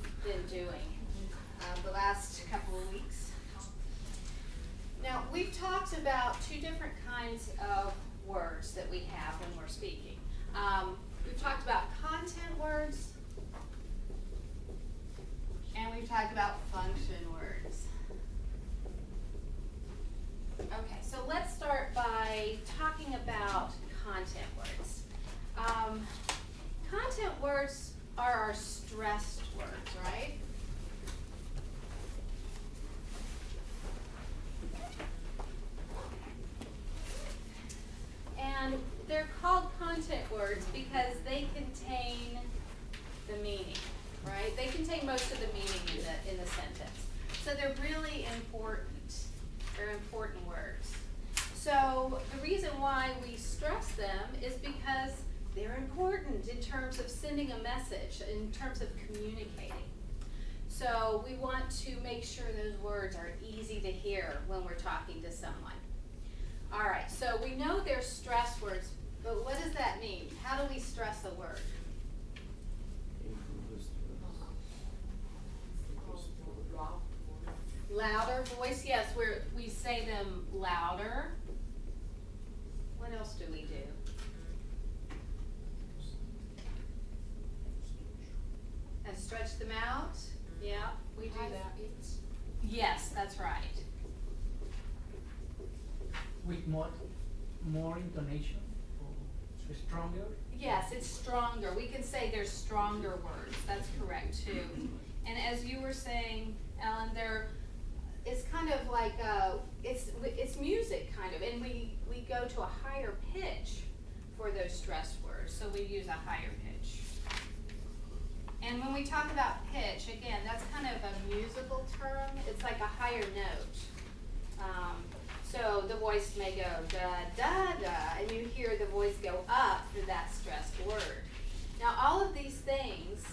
we've been doing the last couple of weeks. Now, we've talked about two different kinds of words that we have when we're speaking. We've talked about content words, and we've talked about function words. Okay, so let's start by talking about content words. Content words are our stressed words, right? And they're called content words because they contain the meaning, right? They contain most of the meaning in the sentence. So they're really important. They're important words. So the reason why we stress them is because they're important in terms of sending a message, in terms of communicating. So we want to make sure those words are easy to hear when we're talking to someone. All right, so we know they're stress words, but what does that mean? How do we stress a word? Louder voice, yes, we say them louder. What else do we do? And stretch them out? Yeah, we do that. Yes, that's right. With more intonation or stronger? Yes, it's stronger. We can say there's stronger words. That's correct too. And as you were saying, Ellen, it's kind of like it's music kind of, and we go to a higher pitch for those stressed words. So we use a higher pitch. And when we talk about pitch, again, that's kind of a musical term. It's like a higher note. So the voice may go da, da, da, and you hear the voice go up for that stressed word. Now all of these things,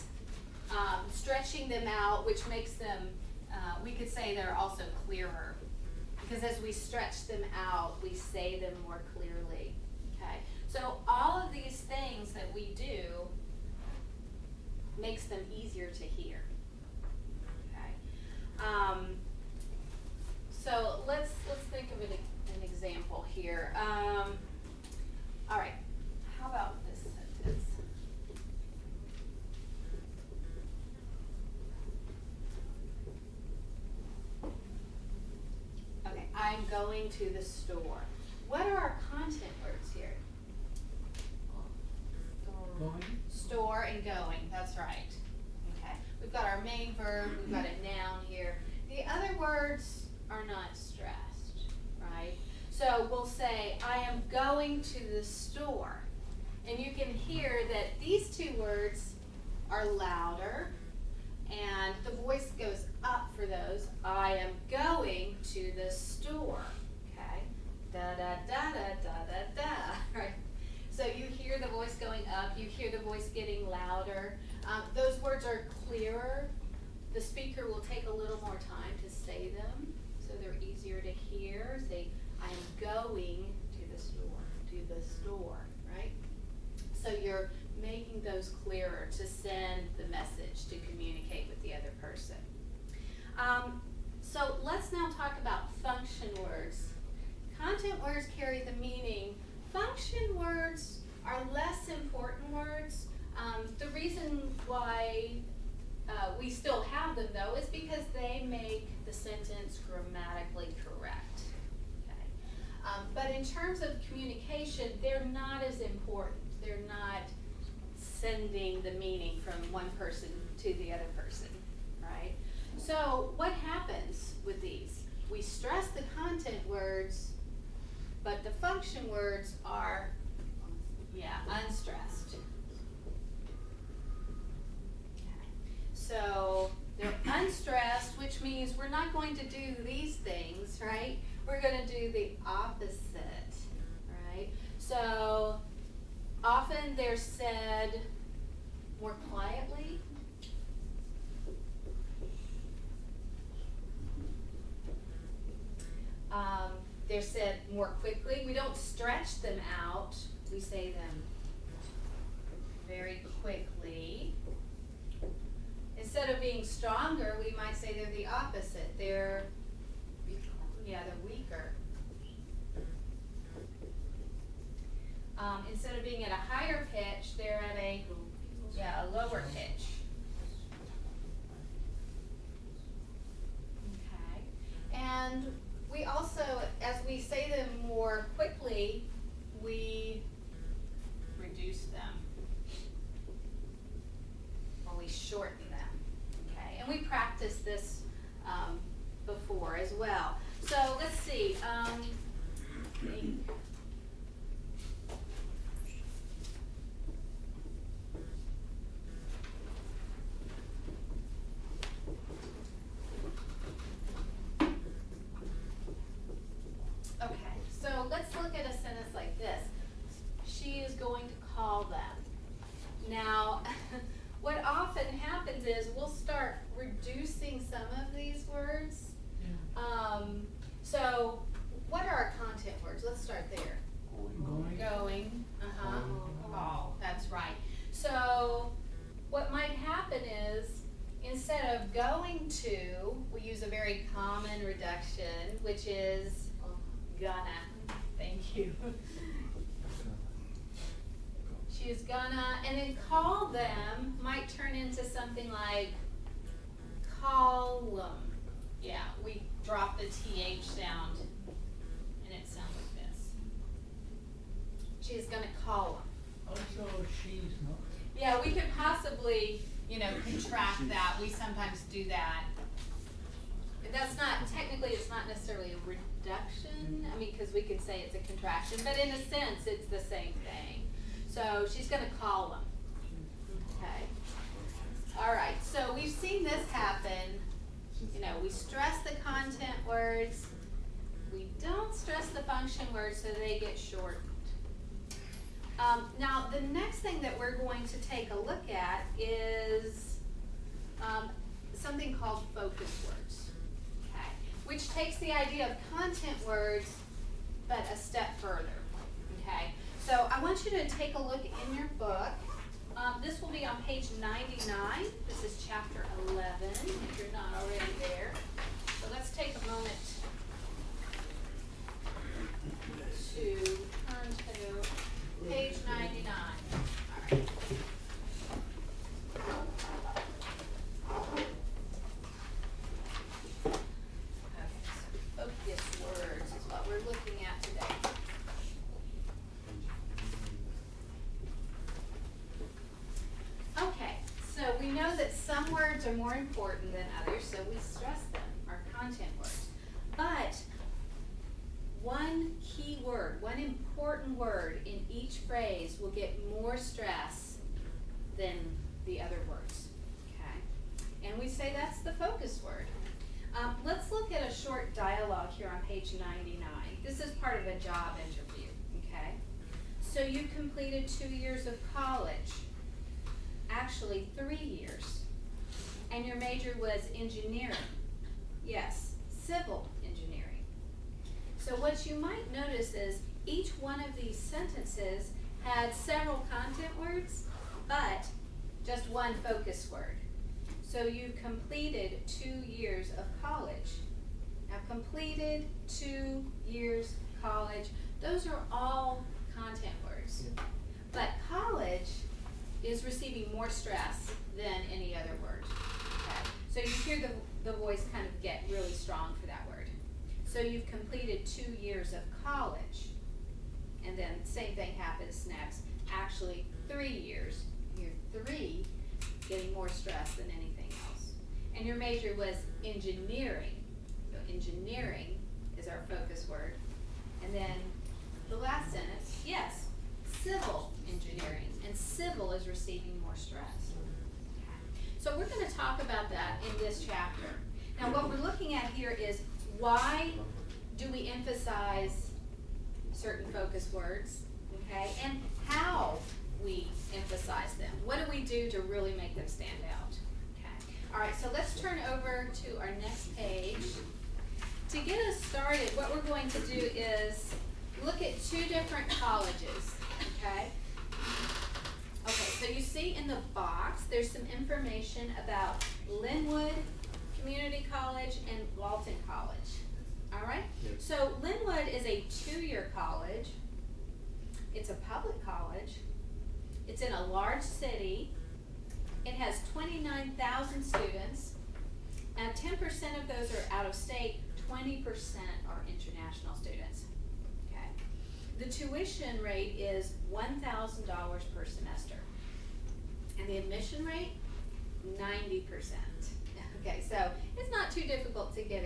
stretching them out, which makes them, we could say they're also clearer. Because as we stretch them out, we say them more clearly. Okay? So all of these things that we do makes them easier to hear. Okay? So let's think of an example here. All right, how about this sentence? Okay, I'm going to the store. What are our content words here? Going? Store and going, that's right. Okay, we've got our main verb, we've got a noun here. The other words are not stressed, right? So we'll say, I am going to the store. And you can hear that these two words are louder, and the voice goes up for those. I am going to the store, okay? Da, da, da, da, da, da, da, right? So you hear the voice going up, you hear the voice getting louder. Those words are clearer. The speaker will take a little more time to say them, so they're easier to hear. Say, I'm going to the store, right? So you're making those clearer to send the message, to communicate with the other person. So let's now talk about function words. Content words carry the meaning. Function words are less important words. The reason why we still have them, though, is because they make the sentence grammatically correct. Okay? But in terms of communication, they're not as important. They're not sending the meaning from one person to the other person, right? So what happens with these? We stress the content words, but the function words are, unstressed. Okay. So they're unstressed, which means we're not going to do these things, right? We're going to do the opposite, right? So often they're said more quietly. They're said more quickly. We don't stretch them out. We say them very quickly. instead of being stronger, we might say they're the opposite. They're weaker. Instead of being at a higher pitch, they're at a lower pitch. Okay. And we also, as we say them more quickly, we reduce them. Or we shorten them. Okay. And we practice this before as well. So let's see. Okay, so let's look at a sentence like this. She is going to call them. Now, what often happens is we'll start reducing some of these words. So, what are our content words? Let's start there. Going. Call. That's right. So, what might happen is, instead of going to, we use a very common reduction, which is gonna. Thank you. She is gonna, and then call them might turn into something like column. Yeah, we drop the TH sound, and it sounds like this. She is gonna call them. Also, she's not. Yeah, we could possibly, contract that. We sometimes do that. That's not, technically, it's not necessarily a reduction. I mean, because we could say it's a contraction, but in a sense, it's the same thing. So she's gonna call them. Okay. All right, so we've seen this happen. We stress the content words. We don't stress the function words, so they get shortened. Now, the next thing that we're going to take a look at is something called focus words, okay, which takes the idea of content words, but a step further, okay? So I want you to take a look in your book. This will be on page 99. This is chapter 11, if you're not already there. So let's take a moment to turn to page 99. All right. Okay, so focus words is what we're looking at today. Okay, so we know that some words are more important than others, so we stress them, our content words. But one key word, one important word in each phrase will get more stress than the other words, okay? And we say that's the focus word. Let's look at a short dialogue here on page 99. This is part of a job interview, okay? So you completed 2 years of college. Actually 3 years. And your major was engineering. Yes, civil engineering. So what you might notice is each one of these sentences had several content words, but just one focus word. So you completed 2 years of college. Now completed 2 years college, those are all content words. Yeah. But college is receiving more stress than any other word. Okay? So you hear the voice kind of get really strong for that word. So you've completed 2 years of college. And then same thing happens next. Actually 3 years. Year 3 getting more stress than anything else. And your major was engineering. So engineering is our focus word. And then the last sentence, yes, civil engineering. And civil is receiving more stress. So we're going to talk about that in this chapter. Now what we're looking at here is why do we emphasize certain focus words, okay, and how we emphasize them. What do we do to really make them stand out? Okay. All right, so let's turn over to our next page. To get us started, what we're going to do is look at 2 different colleges, okay? Okay, so you see in the box, there's some information about Linwood Community College and Walton College. All right? Yep. So Linwood is a 2-year college. It's a public college. It's in a large city. It has 29,000 students, and 10% of those are out of state, 20% are international students. Okay. The tuition rate is $1,000 per semester, and the admission rate, 90%. Okay, so it's not too difficult to get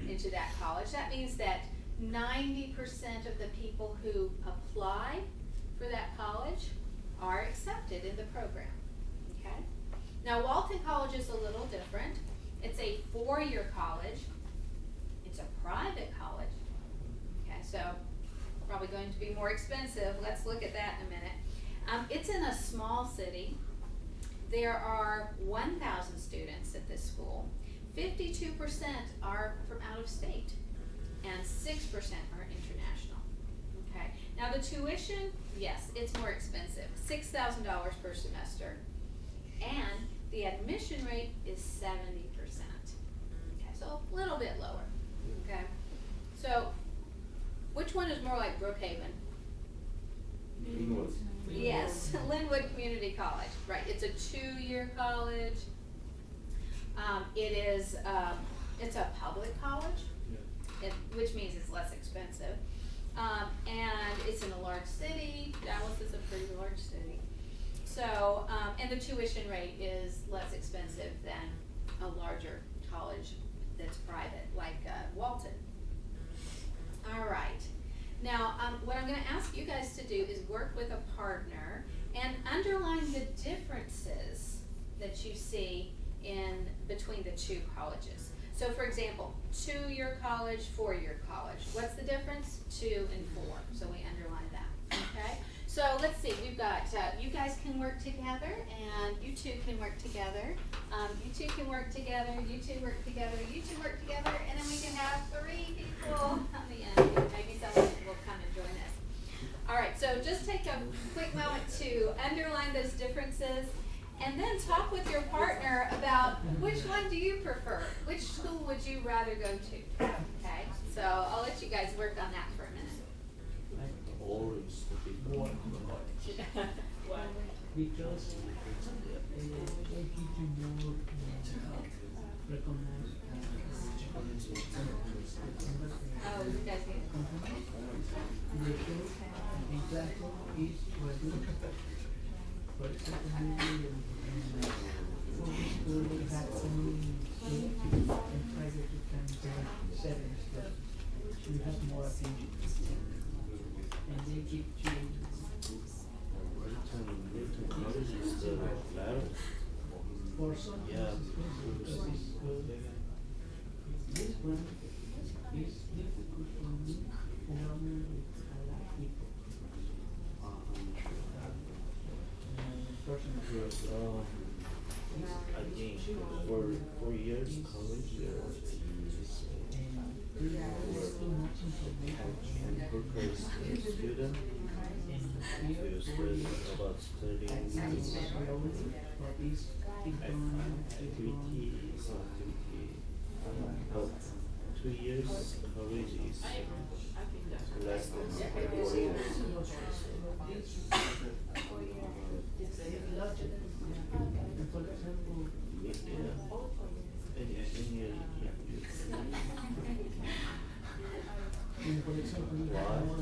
into that college. That means that 90% of the people who apply for that college are accepted in the program. Okay. Now Walton College is a little different. It's a 4-year college. It's a private college. Okay, so probably going to be more expensive. Let's look at that in a minute. It's in a small city. There are 1,000 students at this school. 52% are from out of state, and 6% are international. Okay. Now the tuition, yes, it's more expensive, $6,000 per semester, and the admission rate is 70%. Okay, so a little bit lower. Okay. So, which one is more like Brookhaven? Linwood. Yes, Linwood Community College, right, it's a 2-year college. It's a public college, which means it's less expensive. And it's in a large city. Dallas is a pretty large city. So, and the tuition rate is less expensive than a larger college that's private, like Walton. All right. Now, what I'm going to ask you guys to do is work with a partner and underline the differences that you see in between the two colleges. So, for example, 2-year college, 4-year college. What's the difference? 2 and 4. So we underline that. Okay. So let's see. We've got you guys can work together, and you two can work together. You two can work together. You two work together. You two work together, and then we can have 3 people on the end. Maybe someone will come and join us. All right. So just take a quick moment to underline those differences. And then talk with your partner about which one do you prefer? Which school would you rather go to? Okay, so I'll let you guys work on that for a minute. Orange, the big one. Because they give you more recognized Oh, you guys need the show in classroom is what for example, maybe for this school we have only 8 and private you can have 7 students. You have more attention. And they give you College is the battle. for some Yeah. because this school, this one is difficult for me to learn with a lot of people. Yes, I think for 4 years college there is workers student. You study about studying activity, but 2 years college is less than 4 years. For example, for example, you have more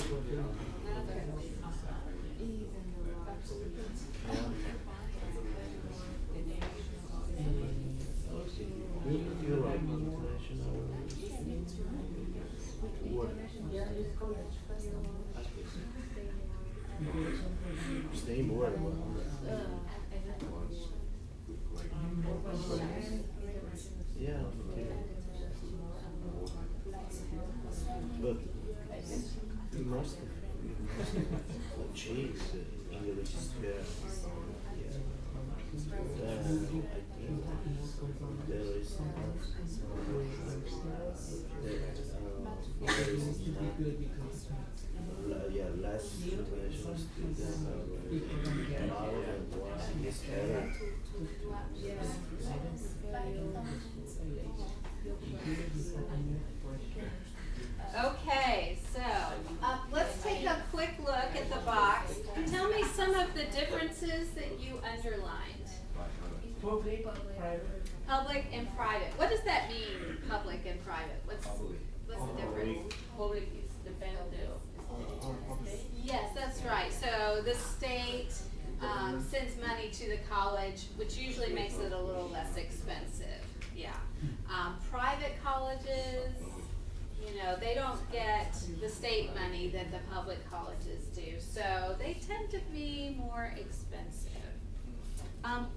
You like international work. Stay more yeah, okay. But you must change the English sphere. I think there is less international students are allowed and one is better. public and private. What does that mean, public and private? What's the difference? Public is dependent Yes, that's right. So the state sends money to the college, which usually makes it a little less expensive. Yeah. Private colleges, you know, they don't get the state money that the public colleges do, so they tend to be more expensive.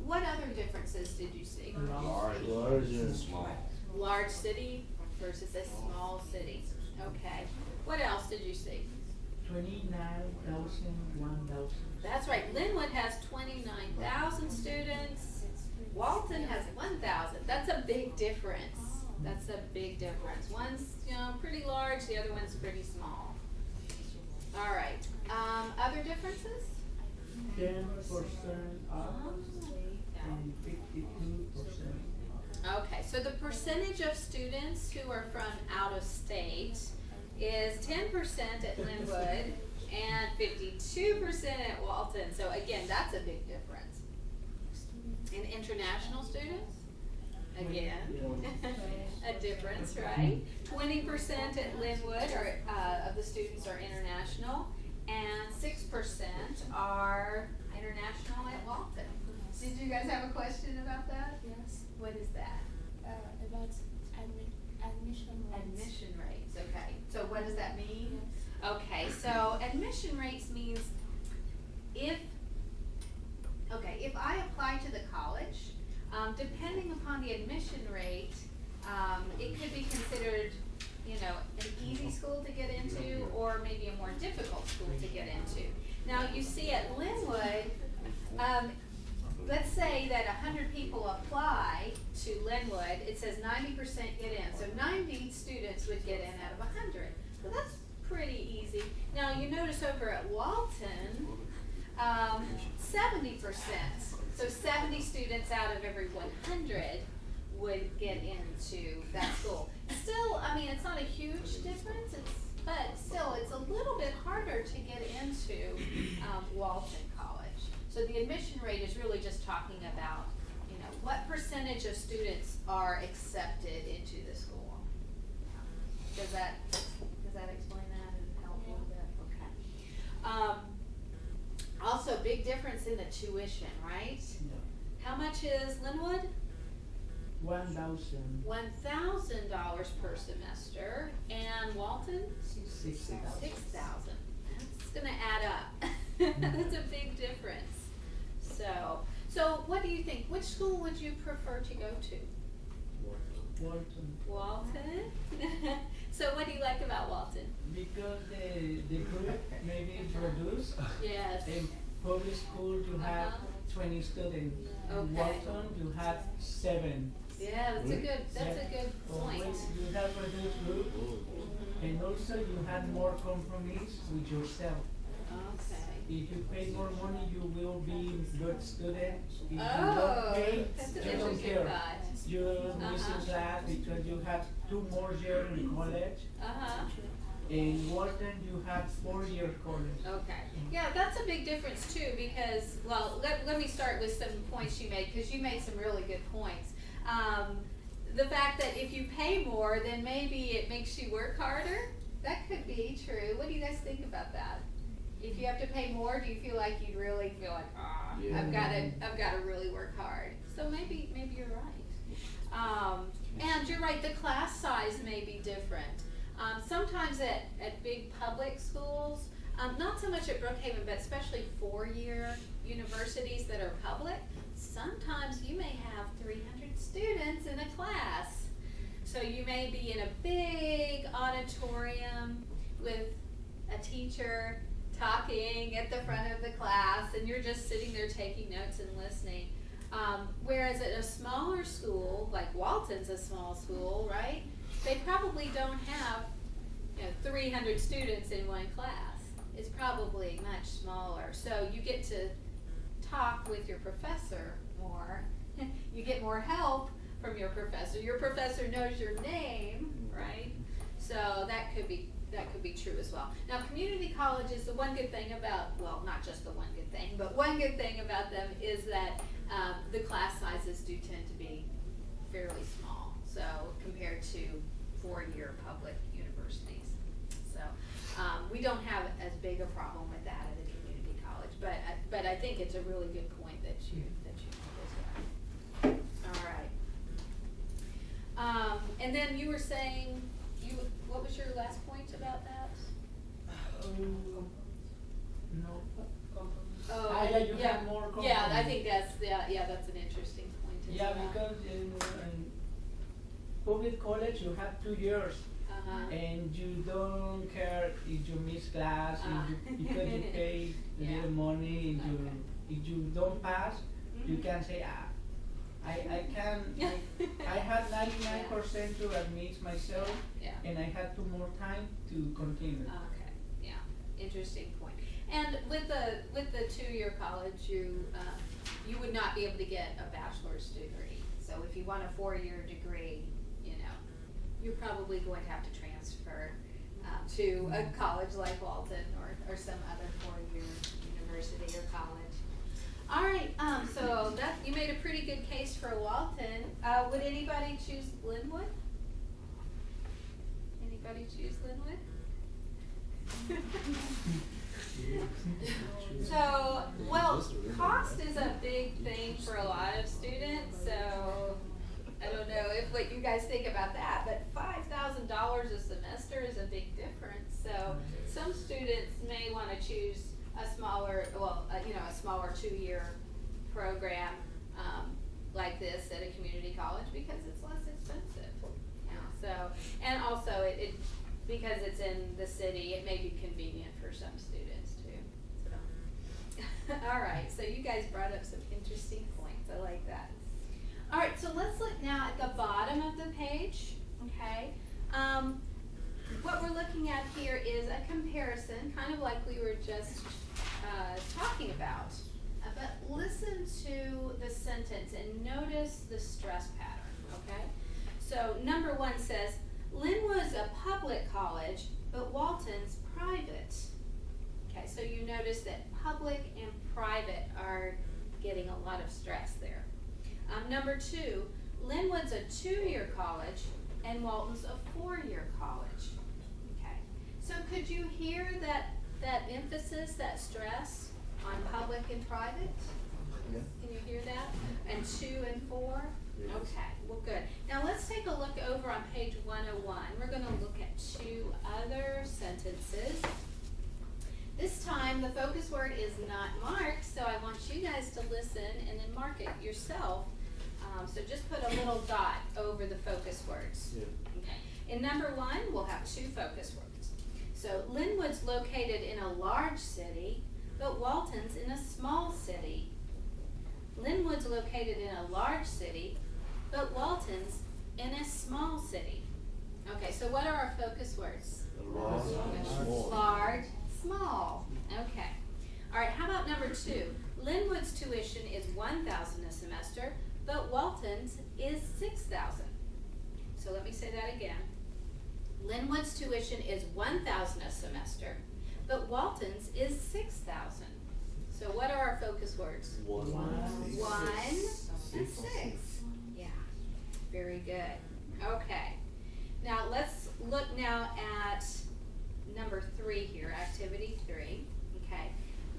What other differences did you see? Large and small. Large city versus a small city. Okay. What else did you see? 29,000, 1,000. That's right. Linwood has 29,000 students. Walton has 1,000. That's a big difference. That's a big difference. One's, you know, pretty large, the other one's pretty small. All right. Other differences? 10% up and 52% up. Okay, so the percentage of students who are from out of state is 10% at Linwood and 52% at Walton. So again, that's a big difference. And international students? Again, a difference, right? 20% at Linwood of the students are international, and 6% are international at Walton. Did you guys have a question about that? Yes. What is that? About admission rates. Admission rates, okay. So what does that mean? Okay, so admission rates means if I apply to the college, depending upon the admission rate, it could be considered, you know, an easy school to get into or maybe a more difficult school to get into. Now you see at Linwood, let's say that 100 people apply to Linwood, it says 90% get in. So 90 students would get in out of 100. So that's pretty easy. Now you notice over at Walton, 70%. So 70 students out of every 100 would get into that school. Still, I mean, it's not a huge difference, but still, it's a little bit harder to get into Walton College. So the admission rate is really just talking about, you know, what percentage of students are accepted into the school. Does that explain that and help a little bit? Okay. Also, big difference in the tuition, right? Yeah. How much is Linwood? 1,000. $1,000 per semester, and Walton? 6,000. 6,000. That's gonna add up. That's a big difference. So what do you think? Which school would you prefer to go to? Walton. Walton? So what do you like about Walton? Because the group maybe reduced. Yes. In public school you have 20 students. In Okay. Walton you have 7. Yeah, that's a good point. Always you have reduced group, and also you have more compromise with yourself. Okay. If you pay more money, you will be good student. If you Oh, don't pay, that's an you don't interesting care. thought. You're missing class because you have 2 more years in college. Uh-huh. In Walton, you have 4-year college. Okay. Yeah, that's a big difference too because, well, let me start with some points you made because you made some really good points. The fact that if you pay more, then maybe it makes you work harder. That could be true. What do you guys think about that? If you have to pay more, do you feel like you'd really feel like, Yeah. I've got to really work hard? So maybe you're right. And you're right. The class size may be different. Sometimes at big public schools, not so much at Brookhaven, but especially 4-year universities that are public, sometimes you may have 300 students in a class. So you may be in a big auditorium with a teacher talking at the front of the class, and you're just sitting there taking notes and listening. Whereas at a smaller school, like Walton's a small school, right? They probably don't have, 300 students in one class. It's probably much smaller. So you get to talk with your professor more. You get more help from your professor. Your professor knows your name, right? So that could be true as well. Now, community colleges, the one good thing about, well, not just the one good thing, but one good thing about them is that the class sizes do tend to be I think it's a really good point that you made as well. All right. And then you were saying, what was your last point about that? No. Oh, That you yeah. have more Yeah, I company. think that's an interesting point as Yeah, well. because in public college you have 2 years. Uh-huh. And you don't care if you miss class, because you pay Yeah. little money, and Okay. if you don't pass, you Mhm. can say, I had 99% to admit myself, Yeah. and I had 2 more time to continue. Okay, yeah, interesting point. And with the 2-year college, you would not be able to get a bachelor's degree. So if you want a 4-year degree, you're probably going to have to transfer to a college like Walton or some other 4-year university or college. All right, so that you made a pretty good case for Walton. Would anybody choose Linwood? Anybody choose Linwood? So, well, cost is a big thing for a lot of students, so I don't know what you guys think about that, but $5,000 a semester is a big difference. So some students may want to choose a smaller, a smaller 2-year program like this at a community college because it's less expensive. So, and also it because it's in the city, it may be convenient for some students too. So, all right. So you guys brought up some interesting points. I like that. All right, so let's look now at the bottom of the page, okay? What we're looking at here is a comparison, kind of like we were just talking about. But listen to the sentence and notice the stress pattern, okay? So number 1 says, Linwood's a public college, but Walton's private. Okay, so you notice that public and private are getting a lot of stress there. Number 2, Linwood's a 2-year college and Walton's a 4-year college. Okay, so could you hear that emphasis, that stress on public and private? Yeah. Can you hear that? And 2 and 4? Yes. Okay, well good. Now let's take a look over on page 101. We're going to look at 2 other sentences. This time the focus word is not marked, so I want you guys to listen and then mark it yourself. So just put a little dot over the focus words. Yeah. Okay. In number 1, we'll have 2 focus words. So Linwood's located in a large city, but Walton's in a small city. Linwood's located in a large city, but Walton's in a small city. Okay, so what are our focus words? Large, small. Large, small. Okay. All right, how about number 2? Linwood's tuition is $1,000 a semester, but Walton's is $6,000. So let me say that again. Linwood's tuition is $1,000 a semester, but Walton's is $6,000. So what are our focus words? 1, 1 and 6. 6. Yeah, very good. Okay. Now let's look now at number 3 here, activity 3. Okay.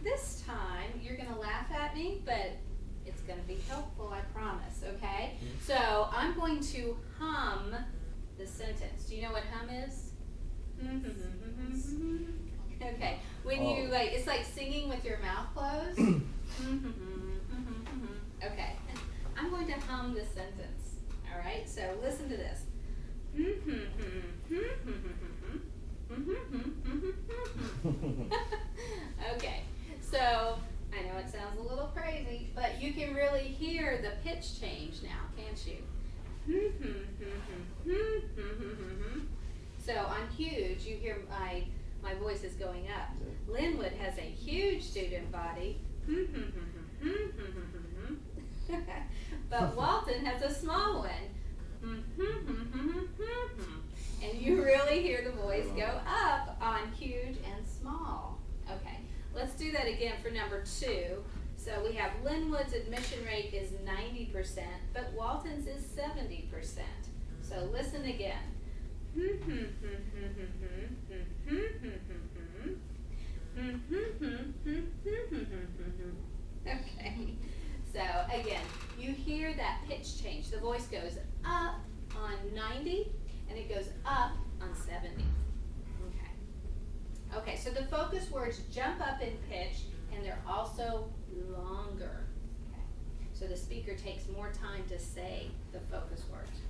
This time you're going to laugh at me, but it's going to be helpful, I promise, okay? So I'm going to hum the sentence. Do you know what hum is? Okay. When you it's like singing with your mouth closed. Okay. I'm going to hum this sentence. All right. So listen to this. Okay. So I know it sounds a little crazy, but you can really hear the pitch change now, can't you? So on huge, you hear my voice is going up. Linwood has a huge student body. But Walton has a small one. And you really hear the voice go up on huge and small. Okay, let's do that again for number 2. So we have Linwood's admission rate is 90%, but Walton's is 70%. So listen again. So again, you hear that pitch change. The voice goes up on 90 and it goes up on 70. Okay. Okay, so the focus words jump up in pitch and they're also longer. Okay. So the speaker takes more time to say the focus words.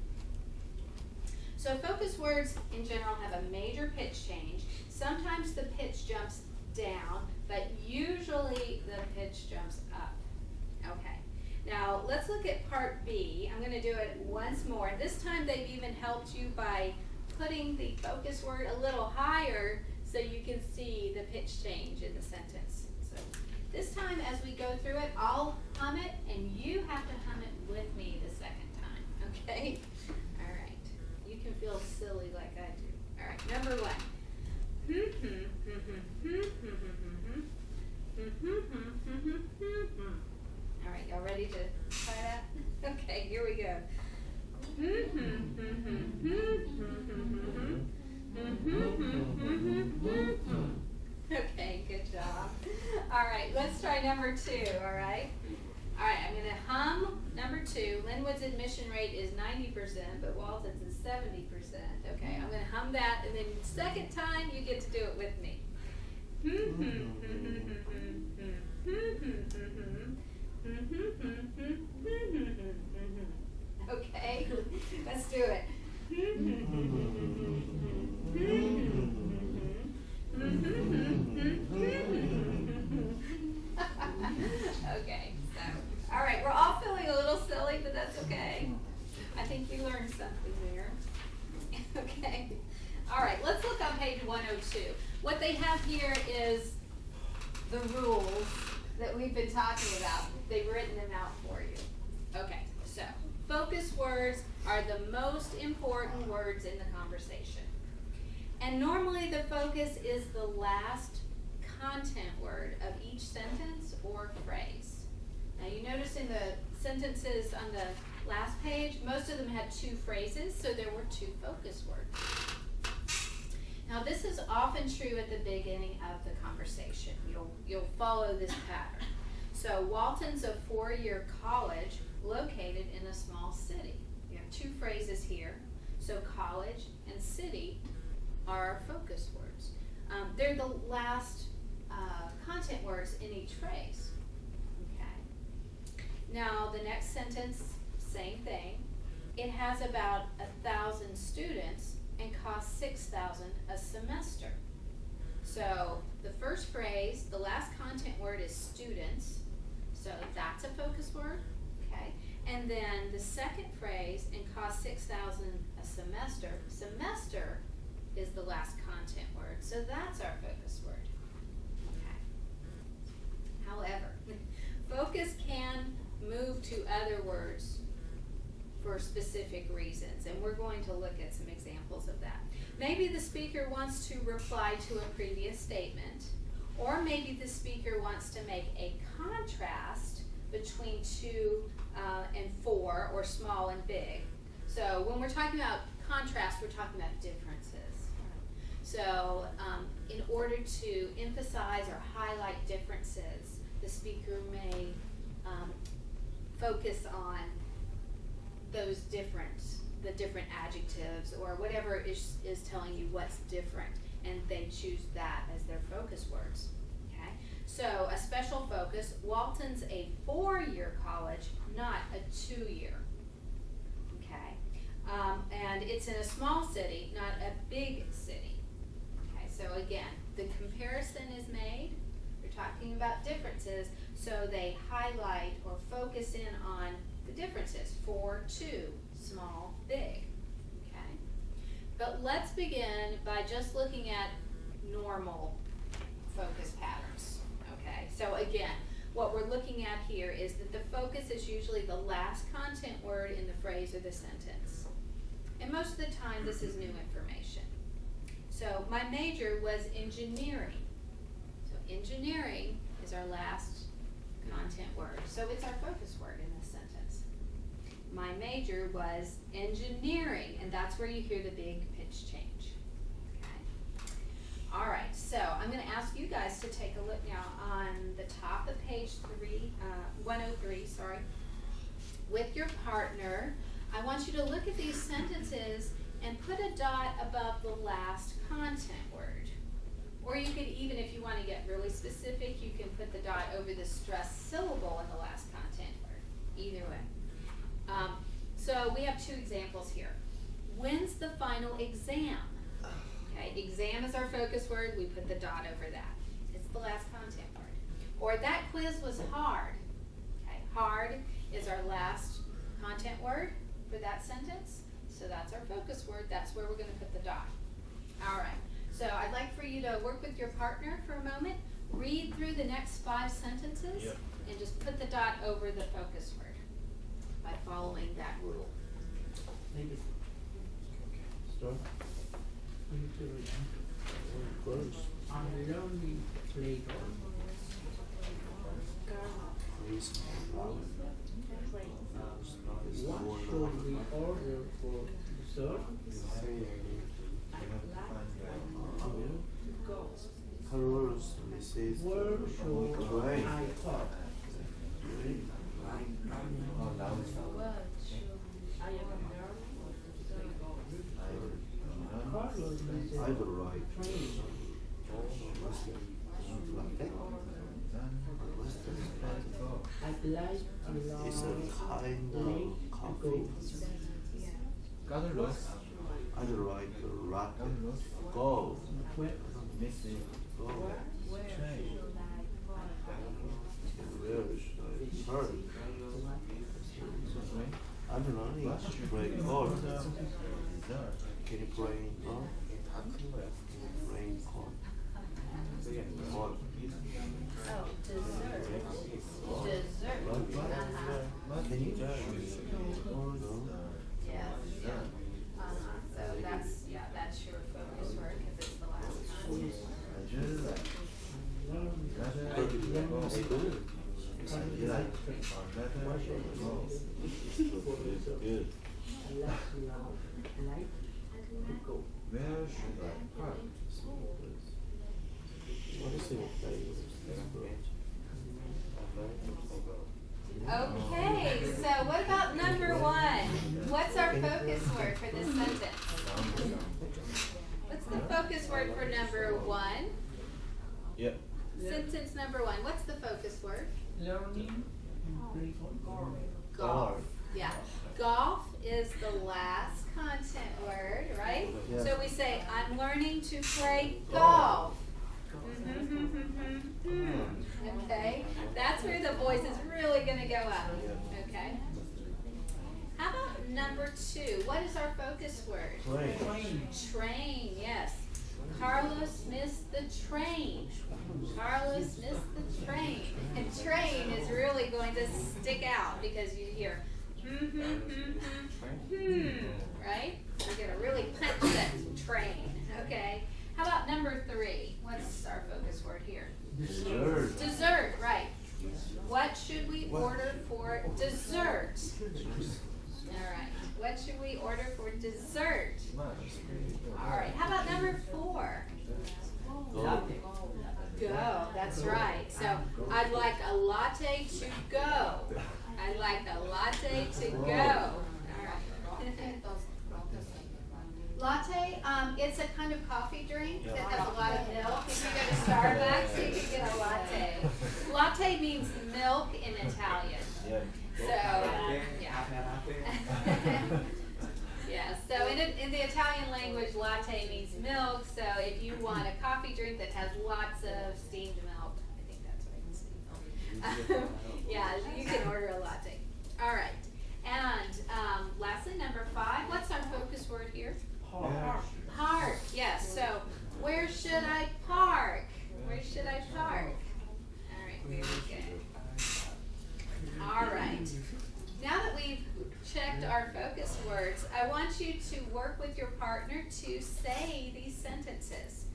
So focus words in general have a major pitch change. Sometimes the pitch jumps down, but usually the pitch jumps up. Okay. Now let's look at part B. I'm going to do it once more. This time they've even helped you by putting the focus word a little higher so you can see the pitch change in the sentence. So this time as we go through it, I'll hum it and you have to hum it with me the second time. Okay? All right. You can feel silly like I do. All right. Number 1. All right, y'all ready to try that? Okay, here we go. Okay, good job. All right, let's try number 2, all right? All right, I'm going to hum number 2. Linwood's admission rate is 90%, but Walton's is 70%. Okay, I'm going to hum that, and then second time, you get to do it with me. Okay, let's do it. Okay, so, all right, we're all feeling a little silly, but that's okay. I think we learned something there. Okay, all right, let's look on page 102. What they have here is the rules that we've been talking about. They've written them out for you. Okay, so focus words are the most important words in the conversation. And normally the focus is the last content word of each sentence or phrase. Now you notice in the sentences on the last page, most of them had 2 phrases, so there were 2 focus words. Now this is often true at the beginning of the conversation. You'll follow this pattern. So Walton's a 4-year college located in a small city. You have 2 phrases here. So college and city are our focus words. They're the last content words in each phrase. Okay. Now the next sentence, same thing. It has about 1,000 students and costs $6,000 a semester. So the first phrase, the last content word is students. So that's a focus word. Okay. And then the second phrase, and costs $6,000 a semester. Semester is the last content word. So that's our focus word. Okay. However, focus can move to other words for specific reasons, and we're going to look at some examples of that. Maybe the speaker wants to reply to a previous statement, or maybe the speaker wants to make a contrast between 2 and 4, or small and big. So when we're talking about contrast, we're talking about differences. So in order to emphasize or highlight differences, the speaker may focus on those the different adjectives or whatever is telling you what's different, and they choose that as their focus words. Okay, so a special focus. Walton's a 4-year college, not a 2-year. Okay, and it's in a small city, not a big city. Okay, so again, the comparison is made. We're talking about differences, so they highlight or focus in on the differences. 4, 2, small, big. Okay, but let's begin by just looking at normal focus patterns. Okay, so again, what we're looking at here is that the focus is usually the last content word in the phrase or the sentence, and most of the time this is new information. So my major was engineering. So engineering is our last content word, so it's our focus word in this sentence. My major was engineering, and that's where you hear the big pitch change. Okay. All right, so I'm gonna ask you guys to take a look now on the top of page 103, sorry. With your partner, I want you to look at these sentences and put a dot above the last content word. Or you could even, if you want to get really specific, you can put the dot over the stressed syllable in the last content word. Either way. So we have two examples here. When's the final exam? Okay, exam is our focus word. We put the dot over that. It's the last content word. Or that quiz was hard. Okay, hard is our last content word for that sentence. So that's our focus word. That's where we're going to put the dot. All right. So I'd like for you to work with your partner for a moment. Read through the next 5 sentences and just put the dot over the focus word by following that rule. Maybe. Start. First. On a lonely playground. What should we order for dessert? Carlos, Mrs. Where should Right. I park? Carlos is I don't like train. I'd like to It's a kind late of to coffee. go. Carlos. I don't like a latte. Carlos. Go. Where, Missy. Go. Train. Where should I park? I don't know. It's play golf. Dessert. Can you play golf? Playing golf. Golf. Oh, dessert. Dessert. Can you no? Yes. So that's your focus word because it's the last one. It's good. You like It's good. like to go. Where should I park? What is it? Okay, so what about number 1? What's our focus word for this sentence? What's the focus word for number 1? Yep. Sentence number 1. What's the focus word? Learning Golf. Yeah. Golf is the last content word, right? Yeah. So we say, I'm learning to play golf. Okay? That's where the voice is really going to go up. Okay? How about number 2? What is our focus word? Train. Train, yes. Carlos missed the train. Carlos missed the train. And train is really going to stick out because you hear right? You're going to really punch that train. Okay? How about number 3? What's our focus word here? Dessert. Dessert, right. What should we order for dessert? All right. What should we order for dessert? All right. How about number 4? Go. Go. That's right. So I'd like a latte to go. I'd like a latte to go. All right. Latte, it's a kind of coffee drink that has a lot of milk. If you go to Starbucks, you can get a latte. Latte means milk in Italian. So, yeah. Yeah, so in the Italian language, latte means milk. So if you want a coffee drink that has lots of steamed milk, I think that's right, steamed milk. Yeah, you can order a latte. All right. And lastly, number 5, what's our focus word here? Park, yes. So where should I park? Where should I park? All right, very good. All right. Now that we've checked our focus words, I want you to work with your partner to say these sentences.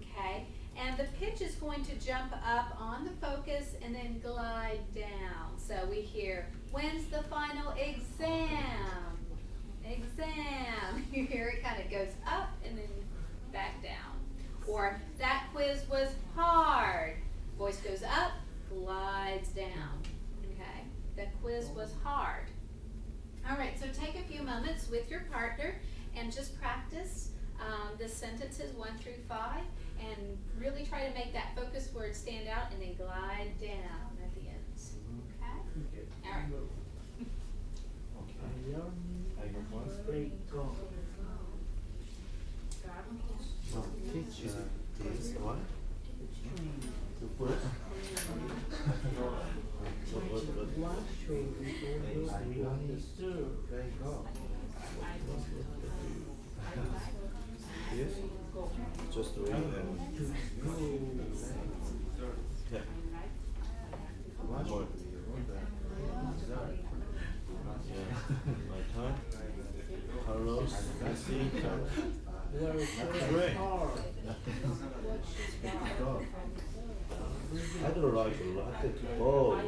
Okay? And the pitch is going to jump up on the focus and then glide down. So we hear, when's the final exam? Exam. You hear it kind of goes up and then back down. Or quiz was hard. Voice goes up, glides down. Okay? The quiz was hard. All right, so take a few moments with your partner and just practice the sentences 1 through 5 and really try to make that focus word stand out and then glide down at the ends. Okay? All right. I got one straight go. No, teacher is what? The first? What? One straight before I got this straight go. Yes? Just the way you have it. Okay. One More. Yeah. My time. Carlos, Messi, Great. I don't like a lot of ball.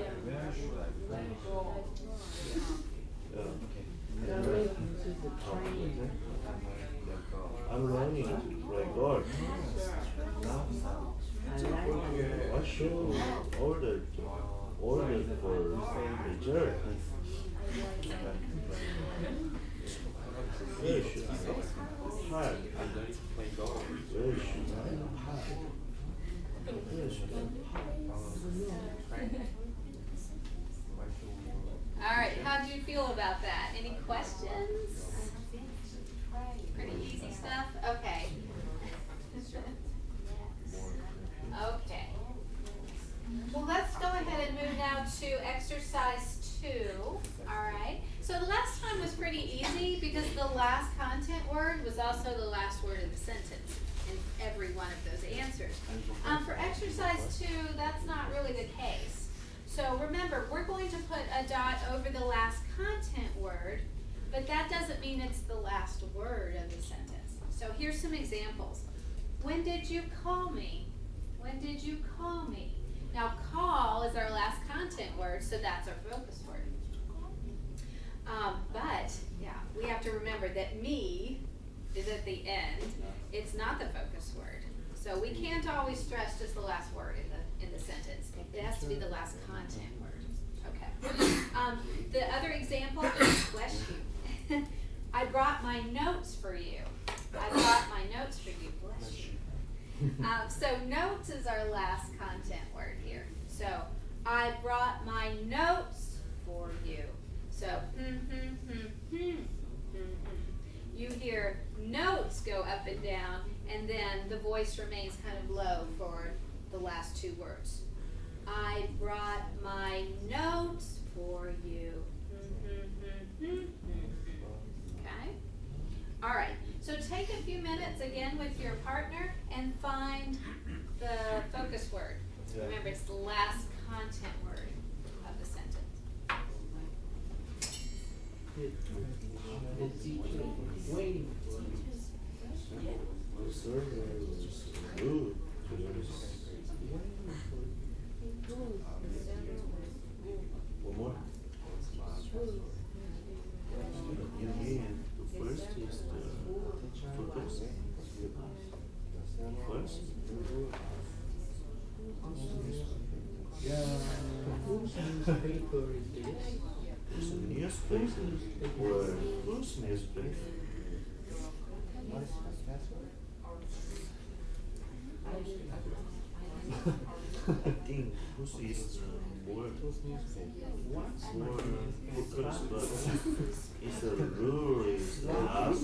I'm learning to play golf. I should order for major. Where should I hide? I'm going to play golf. Where should I hide? Where should All right, how do you feel about that? Any questions? Pretty easy stuff? Okay. Okay. Well, let's go ahead and move now to exercise 2. All right. So the last time was pretty easy because the last content word was also the last word of the sentence in every one of those answers. For exercise 2, that's not really the case. So remember, we're going to put a dot over the last content word, but that doesn't mean it's the last word of the sentence. So here's some examples. When did you call me? When did you call me? Now call is our last content word, so that's our focus word. But yeah, we have to remember that me is at the end. It's not the focus word. So we can't always stress just the last word in the sentence. It has to be the last content word. Okay. The other example is bless you. I brought my notes for you. I brought my notes for you. Bless you. So notes is our last content word here. So I brought my notes for you. So you hear notes go up and down, and then the voice remains kind of low for the last 2 words. I brought my notes for you. Okay? All right. So take a few minutes again with your partner and find the focus word. Remember, it's the last content word of the sentence. The teacher waiting for you. The server is rude. One more. You mean the first is the focus? First? Whose newspaper is this? It's a newspaper. Or whose newspaper? I think whose is more focus, but it's a rule is the last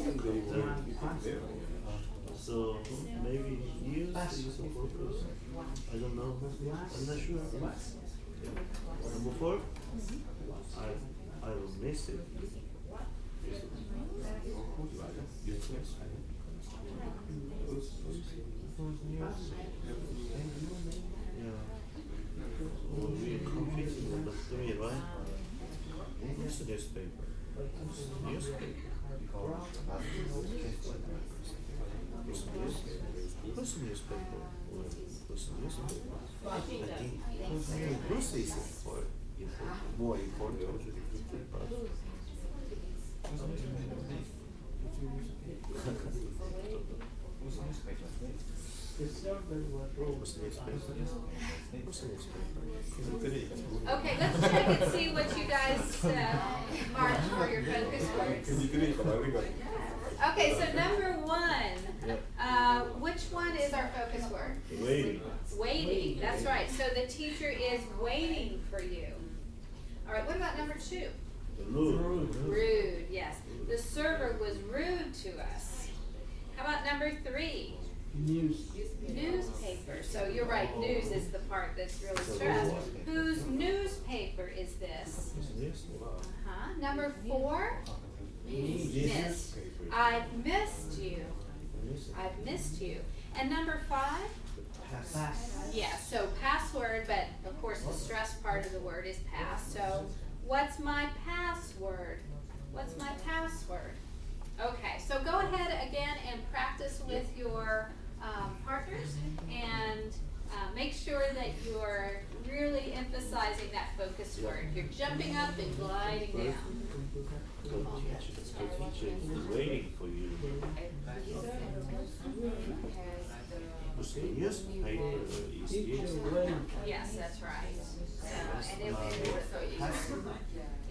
content. So maybe use is a focus. I don't know. I'm not sure. Number 4? I will miss it. Yeah. Will be confusing, but to me, right? What's the newspaper? Newspaper. Who's the newspaper? Who's the newspaper? I think who's is more important. The server was What's the next paper? What's the next paper? Okay, let's check and see what you guys marked for your focus words. Okay, so number 1, which one is our focus word? Waiting. Waiting, that's right. So the teacher is waiting for you. All right, what about number 2? Rude. Rude, yes. The server was rude to us. How about number 3? news. Newspaper. So you're right, news is the part that's really stressed. Whose newspaper is this? Number 4? Missed. I've missed you. I've missed you. And number 5? Pass. Yeah, so password, but of course the stress part of the word is pass. So what's my password? What's my password? Okay, so go ahead again and practice with your partners and make sure that you're really emphasizing that focus word. You're jumping up and gliding down. The teacher is waiting for you. What's the newspaper is Teacher here. waiting. Yes, that's right.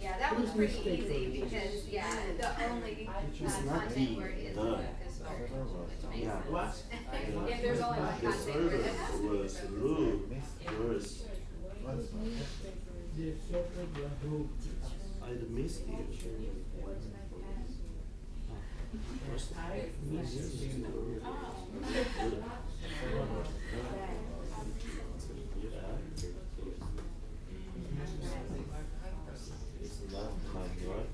Yeah, that was pretty easy because, yeah, the only content word is the focus word, which makes Yeah. sense. If there's only one The content word, it has to server be. was rude first. The server was rude. I missed it. I missed you. It's not like what?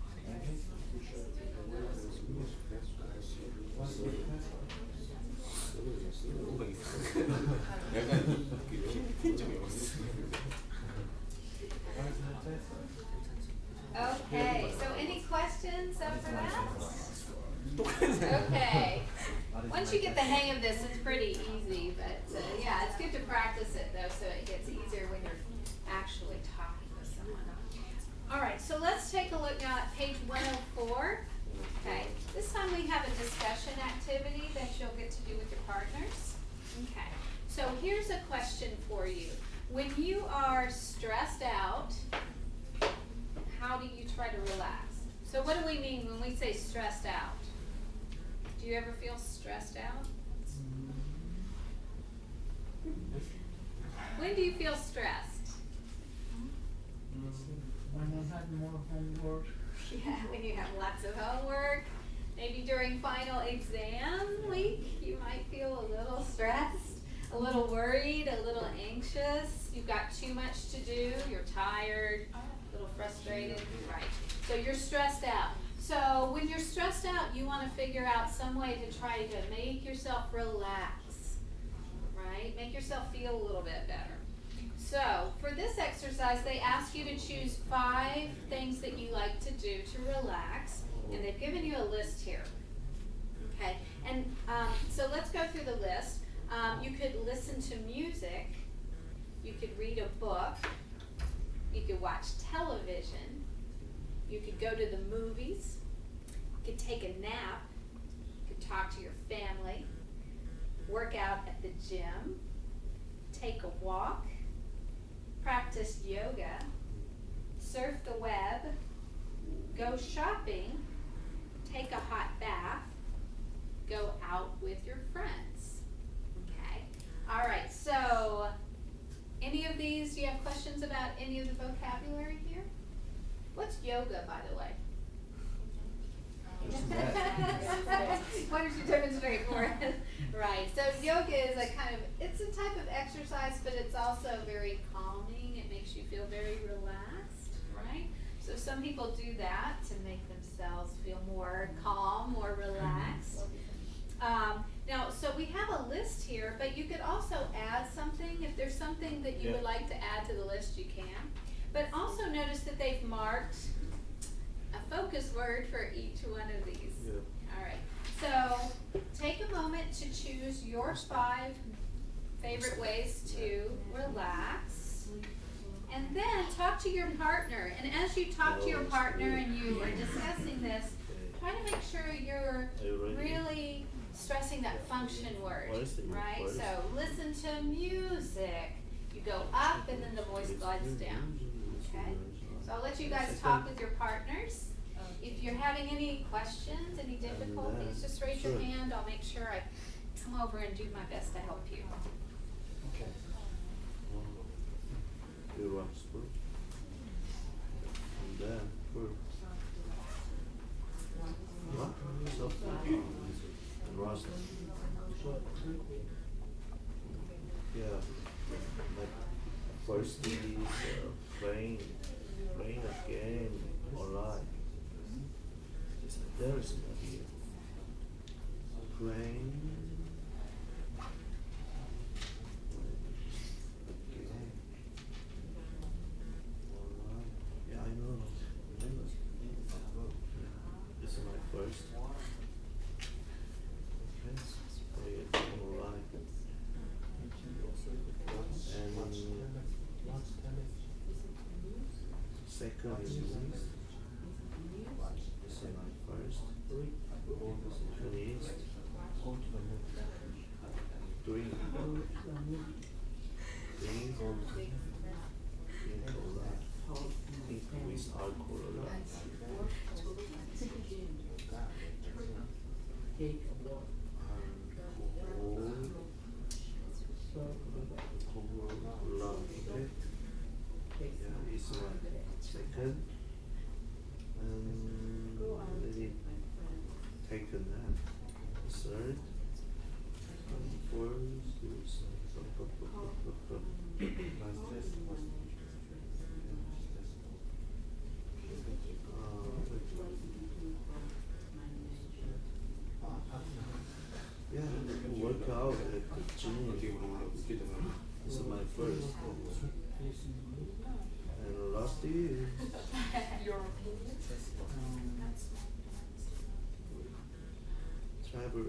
Okay, so any questions after that? Okay. Once you get the hang of this, it's pretty easy, but yeah, it's good to practice it though, so it gets easier when you're actually talking with someone. All right, so let's take a look now at page 104. Okay, this time we have a discussion activity that you'll get to do with your partners. Okay, so here's a question for you. When you are stressed out, how do you try to relax? So what do we mean when we say stressed out? Do you ever feel stressed out? When do you feel stressed? When I had more homework. Yeah, when you have lots of homework. Maybe during final exam week, you might feel a little stressed, a little worried, a little anxious. You've got too much to do, you're tired, a little frustrated, right? So you're stressed out. So when you're stressed out, you want to figure out some way to try to make yourself relax, right? Make yourself feel a little bit better. So for this exercise, they ask you to choose 5 things that you like to do to relax, and they've given you a list here. Okay, and so let's go through the list. You could listen to music, you could read a book, you could watch television, you could go to the movies, you could take a nap, you could talk to your family, work out at the gym, take a walk, practice yoga, surf the web, go shopping, take a hot bath, go out with your friends. Okay, all right, so any of these, do you have questions about any of the vocabulary here? What's yoga, by the way? Why don't you demonstrate for us? Right, so yoga is a kind of, it's a type of exercise, but it's also very calming. It makes you feel very relaxed, right? So some people do that to make themselves feel more calm, more relaxed. Now, so we have a list here, but you could also add something. If there's something that you would like to add to the list, you can. But also notice that they've marked a focus word for each one of these. Yeah. All right, so take a moment to choose your 5 favorite ways to relax. And then talk to your partner. And as you talk to your partner and you are discussing this, try to make sure you're really stressing practicing that function word, What is the right? word? So listen to music. You go up and then the voice glides down. Okay? So I'll let you guys talk with your partners. If you're having any questions, any difficulties, just raise your hand. I'll make sure I come over and do my best to help you. Okay. You rock spur. And then fur. What? So, and rust. Yeah. Like first is playing a game online. There is an idea. Playing a game online. Yeah, I know. This is my first. Okay, play it online. And second is East. This is my first. Second East. Three. With alcohol a lot. Take a walk. Yeah, it's my second. Maybe take a nap. Third. Fourth is yeah, work out at the gym. This is my first. And last is travel.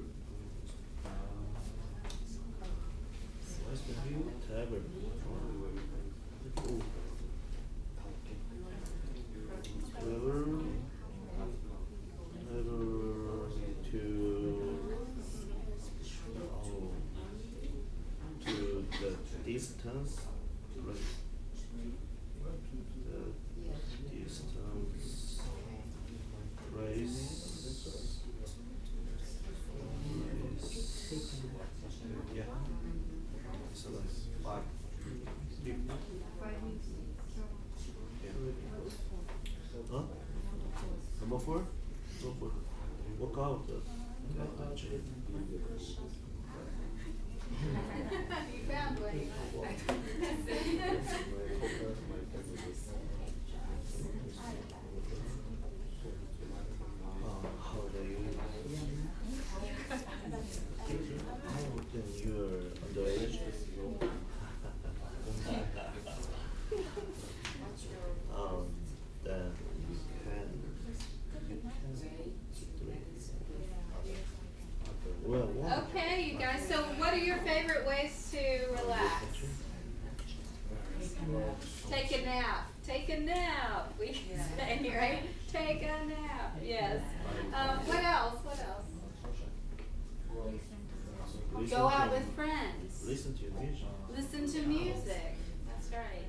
What's the view? Travel. Oh. Travel. To the distance, right? The distance, race, yeah. So that's 5. Yeah. Huh? Number 4? Number 4. Work out. You found one. How do you? Then you're underage. Then you can. Well, what? Okay, you guys, so what are your favorite ways to relax? Take a nap. Take a nap. We can say, right? Take a nap. Yes. What else? What else? Go out with friends. Listen to music. Listen to music. That's right.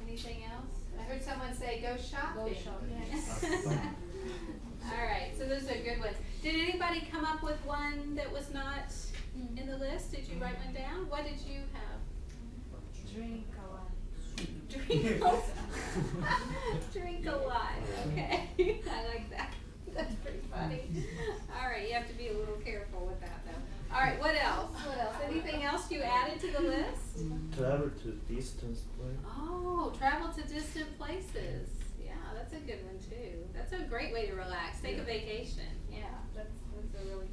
Anything else? I heard someone say go shopping. Go shopping. Yes. All right, so those are good ones. Did anybody come up with one that was not in the list? Did you write one down? What did you have? Drink a lot. Drink a lot. Drink a lot. Okay. I like that. That's pretty funny. All right, you have to be a little careful with that though. All right, what else? What else? Anything else you added to the list? Travel to distance place. Oh, travel to distant places. Yeah, that's a good one too. That's a great way to relax. Take a vacation. Yeah, that's a really